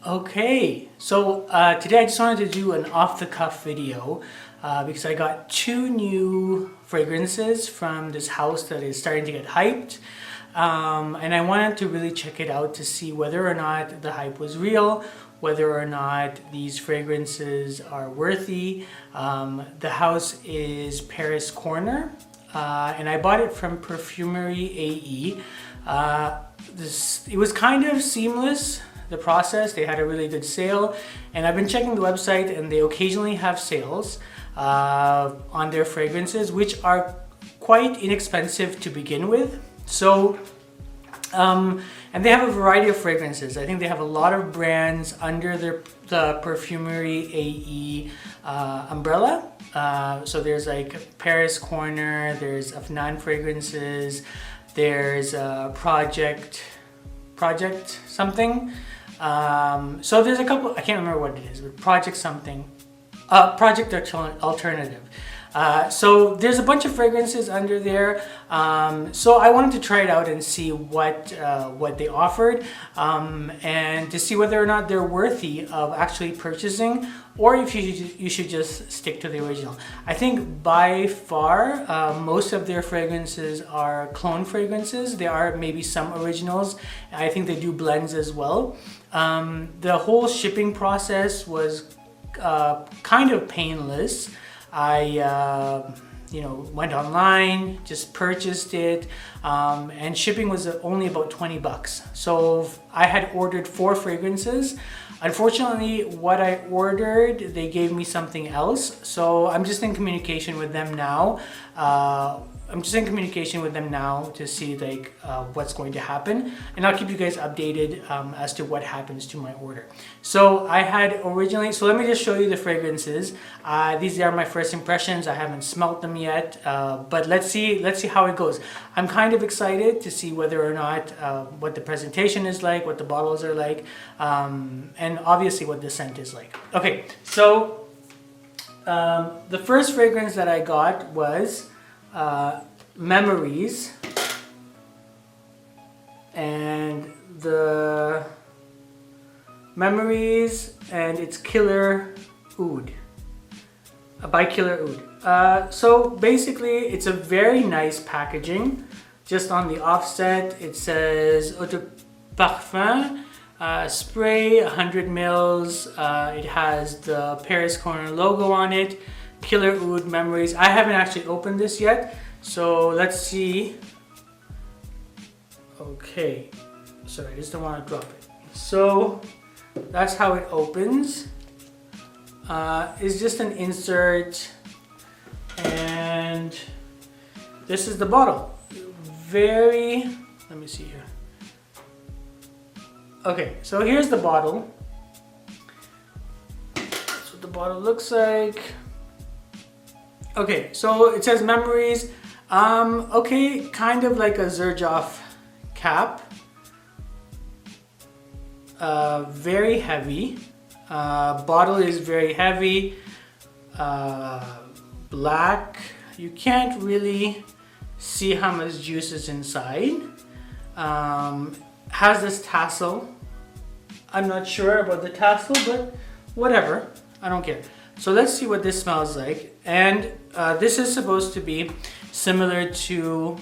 Okay, so today I just wanted to do an off-the-cuff video because I got two new fragrances from this house that is starting to get hyped. And I wanted to really check it out to see whether or not the hype was real, whether or not these fragrances are worthy. The house is Paris Corner, and I bought it from Perfumery AE. It was kind of seamless, the process. They had a really good sale, and I've been checking the website, and they occasionally have sales on their fragrances, which are quite inexpensive to begin with. So and they have a variety of fragrances. I think they have a lot of brands under the Perfumery AE umbrella. So there's like Paris Corner, there's Afnan Fragrances, there's Project something. So there's a couple, I can't remember what it is, but Project something, Project Alternative. So there's a bunch of fragrances under there. So I wanted to try it out and see what they offered, and to see whether or not they're worthy of actually purchasing, or if you should just stick to the original. I think by far most of their fragrances are clone fragrances. There are maybe some originals. I think they do blends as well. The whole shipping process was kind of painless. I went online, just purchased it, and shipping was only about $20. So I had ordered 4 fragrances. Unfortunately, what I ordered, they gave me something else. So I'm just in communication with them now. To see what's going to happen, and I'll keep you guys updated as to what happens to my order. So I had originally, so let me just show you the fragrances. These are my first impressions. I haven't smelt them yet, but let's see how it goes. I'm kind of excited to see whether or not what the presentation is like, what the bottles are like, and obviously what the scent is like. Okay, so the first fragrance that I got was Memories, and the Memories, and it's Killer Oud, by Killer Oud. So basically it's a very nice packaging. Just on the offset it says Eau de Parfum spray, 100 mils. It has the Paris Corner logo on it. Killer Oud Memories. I haven't actually opened this yet, so let's see. Okay, sorry, I just don't want to drop it. So that's how it opens. It's just an insert, and this is the bottle. Let me see here. Okay, so here's the bottle. That's what the bottle looks like. Okay, so it says Memories. Okay, kind of like a Xerjoff cap. Very heavy. Bottle is very heavy. Black. You can't really see how much juice is inside. Has this tassel. I'm not sure about the tassel, but whatever. I don't care. So let's see what this smells like. And this is supposed to be similar to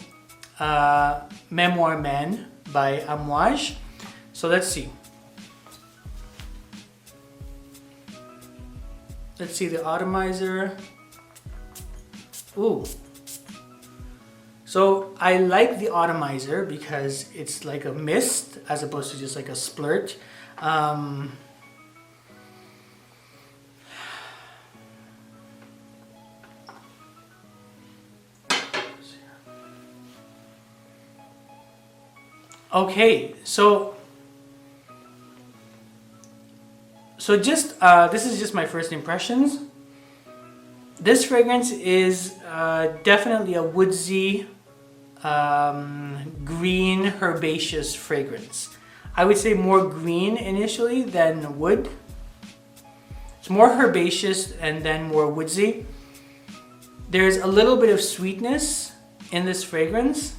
Memoir Men by Amouage. So let's see. Let's see the atomizer. Ooh. So I like the atomizer because it's like a mist as opposed to just like a splurt. Okay, so just this is just my first impressions. This fragrance is definitely a woodsy, green, herbaceous fragrance. I would say more green initially than wood. It's more herbaceous and then more woodsy. There's a little bit of sweetness in this fragrance.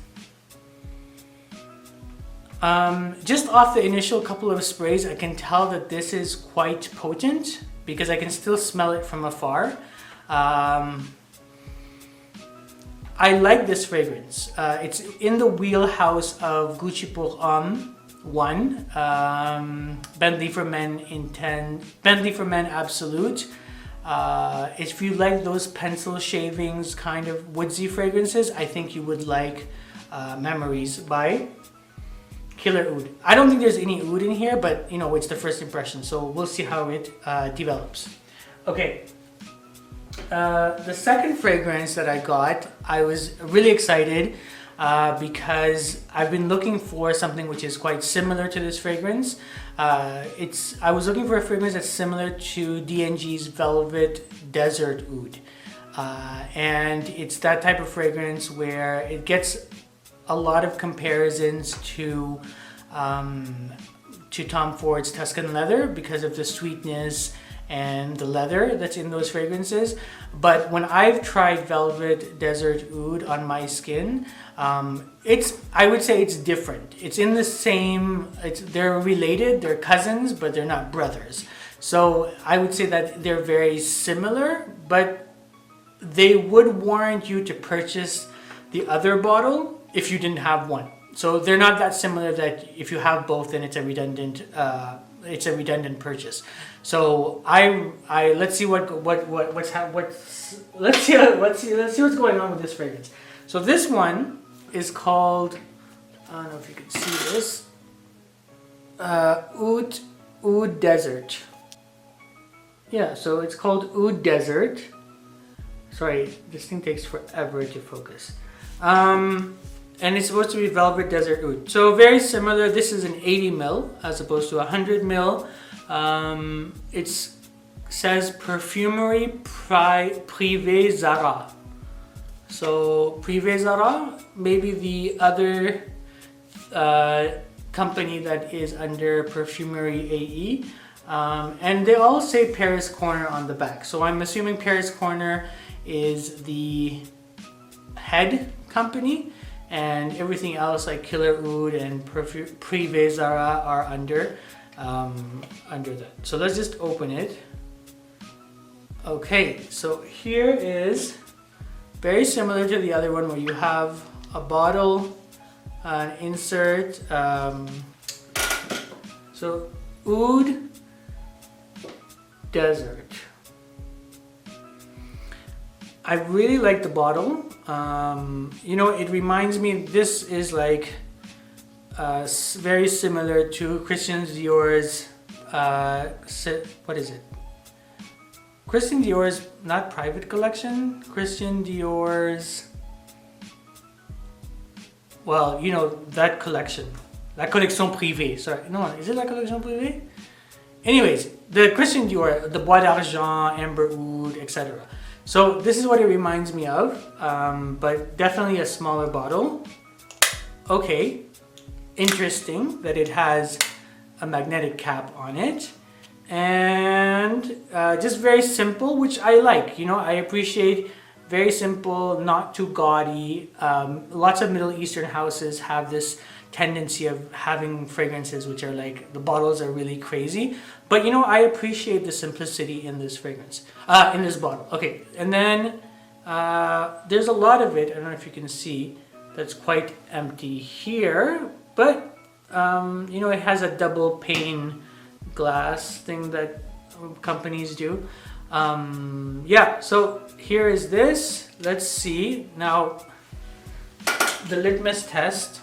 Just off the initial couple of sprays, I can tell that this is quite potent because I can still smell it from afar. I like this fragrance. It's in the wheelhouse of Gucci pour Homme 1, Bentley for Men Bentley for Men Absolute. If you like those pencil shavings kind of woodsy fragrances, I think you would like Memories by Killer Oud. I don't think there's any oud in here, but you know, it's the first impression, so we'll see how it develops. Okay, the second fragrance that I got, I was really excited because I've been looking for something which is quite similar to this fragrance. I was looking for a fragrance that's similar to D&G's Velvet Desert Oud. And it's that type of fragrance where it gets a lot of comparisons to Tom Ford's Tuscan Leather because of the sweetness and the leather that's in those fragrances. But when I've tried Velvet Desert Oud on my skin, I would say it's different. It's in the same, they're related, they're cousins, but they're not brothers. So I would say that they're very similar, but they would warrant you to purchase the other bottle if you didn't have one. So they're not that similar that if you have both, then it's a redundant purchase. So let's see what's going on with this fragrance. So this one is called, I don't know if you can see this, Aoud Desert. Yeah, so it's called Aoud Desert. Sorry, this thing takes forever to focus. And it's supposed to be Velvet Desert Oud. So very similar. This is an 80 ml as opposed to 100 ml. It says Perfumery Privé Zara. So Privé Zara, maybe the other company that is under Perfumery AE. And they all say Paris Corner on the back. So I'm assuming Paris Corner is the head company, and everything else like Killer Oud and Privé Zara are under that. So let's just open it. Okay, so here is very similar to the other one where you have a bottle, an insert. So Aoud Desert. I really like the bottle. You know, it reminds me, this is like very similar to Christian Dior's, what is it? Christian Dior's, not private collection, Christian Dior's, well, you know, that collection. La collection privée, sorry, no, is it la collection privée? Anyways, the Christian Dior, the Bois d'Argent, Amber Oud, etc. So this is what it reminds me of, but definitely a smaller bottle. Okay, interesting that it has a magnetic cap on it. And just very simple, which I like. You know, I appreciate very simple, not too gaudy. Lots of Middle Eastern houses have this tendency of having fragrances which are like, the bottles are really crazy. But you know, I appreciate the simplicity in this fragrance, in this bottle. Okay, and then there's a lot of it, I don't know if you can see, that's quite empty here. But, you know, it has a double pane glass thing that companies do. Yeah, so here is this. Let's see. Now, the litmus test.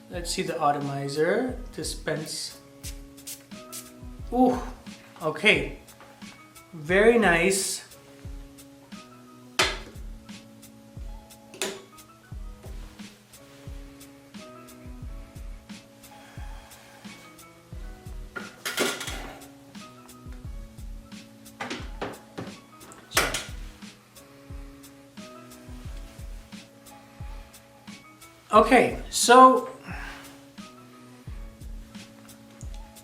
Let's see the atomizer. Dispense. Ooh, okay. Very nice. Okay, so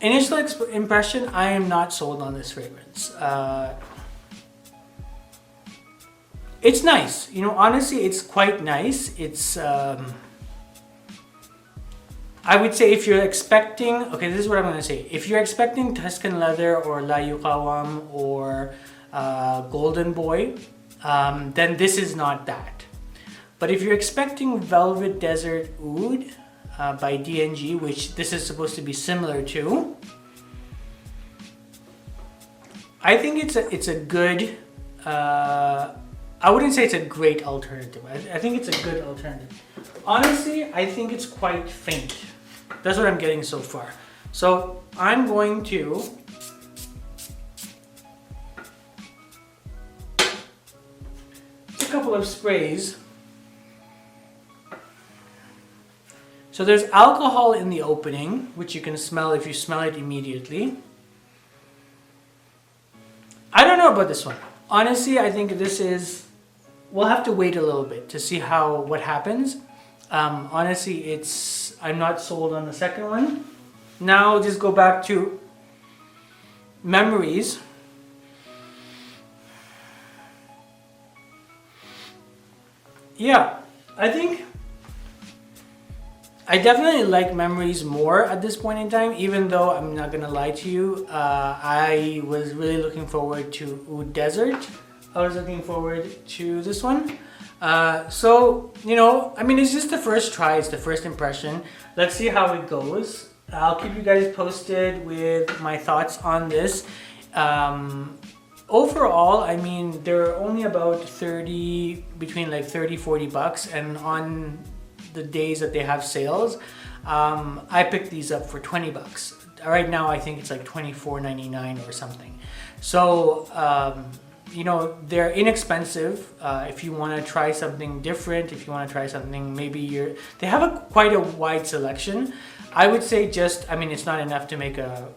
initial impression, I am not sold on this fragrance. It's nice, you know, honestly, it's quite nice. It's I would say if you're expecting, okay, this is what I'm going to say. If you're expecting Tuscan Leather or Layukawam or Golden Boy, then this is not that. But if you're expecting Velvet Desert Oud by D&G, which this is supposed to be similar to, I think it's a good, I wouldn't say it's a great alternative. I think it's a good alternative. Honestly, I think it's quite faint. That's what I'm getting so far. So I'm going to a couple of sprays. So there's alcohol in the opening, which you can smell if you smell it immediately. I don't know about this one. Honestly, I think this is, we'll have to wait a little bit to see what happens. Honestly, I'm not sold on the second one. Now I'll just go back to Memories. Yeah, I think I definitely like Memories more at this point in time, even though I'm not gonna lie to you, I was really looking forward to Aoud Desert. I was looking forward to this one. So, you know, I mean, it's just the first try, it's the first impression. Let's see how it goes. I'll keep you guys posted with my thoughts on this. Overall, I mean, they're only about between like 30-40 bucks, and on the days that they have sales, I picked these up for 20 bucks. Right now, I think it's like $24.99 or something. So, you know, they're inexpensive. If you want to try something different, if you want to try something, they have quite a wide selection. I would say I mean, it's not enough to make a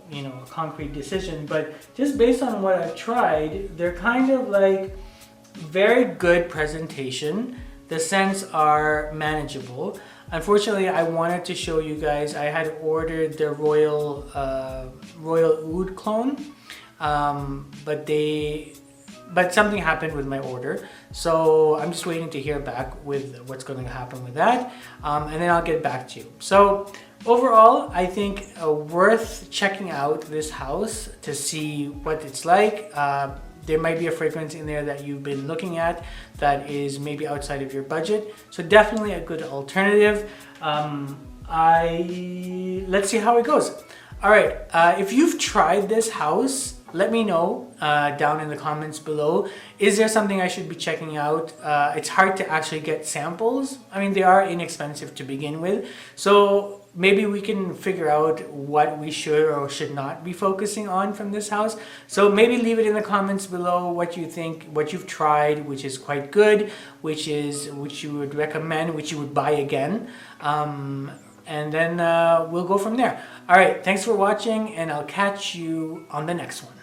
concrete decision, but just based on what I've tried, they're kind of like very good presentation. The scents are manageable. Unfortunately, I wanted to show you guys, I had ordered the Royal Oud clone, but something happened with my order. So I'm just waiting to hear back with what's going to happen with that. And then I'll get back to you. So overall, I think worth checking out this house to see what it's like. There might be a fragrance in there that you've been looking at that is maybe outside of your budget. So definitely a good alternative. Let's see how it goes. All right, if you've tried this house, let me know down in the comments below. Is there something I should be checking out? It's hard to actually get samples. I mean, they are inexpensive to begin with. So maybe we can figure out what we should or should not be focusing on from this house. So maybe leave it in the comments below what you think, what you've tried, which is quite good, which you would recommend, which you would buy again. And then we'll go from there. All right, thanks for watching, and I'll catch you on the next one.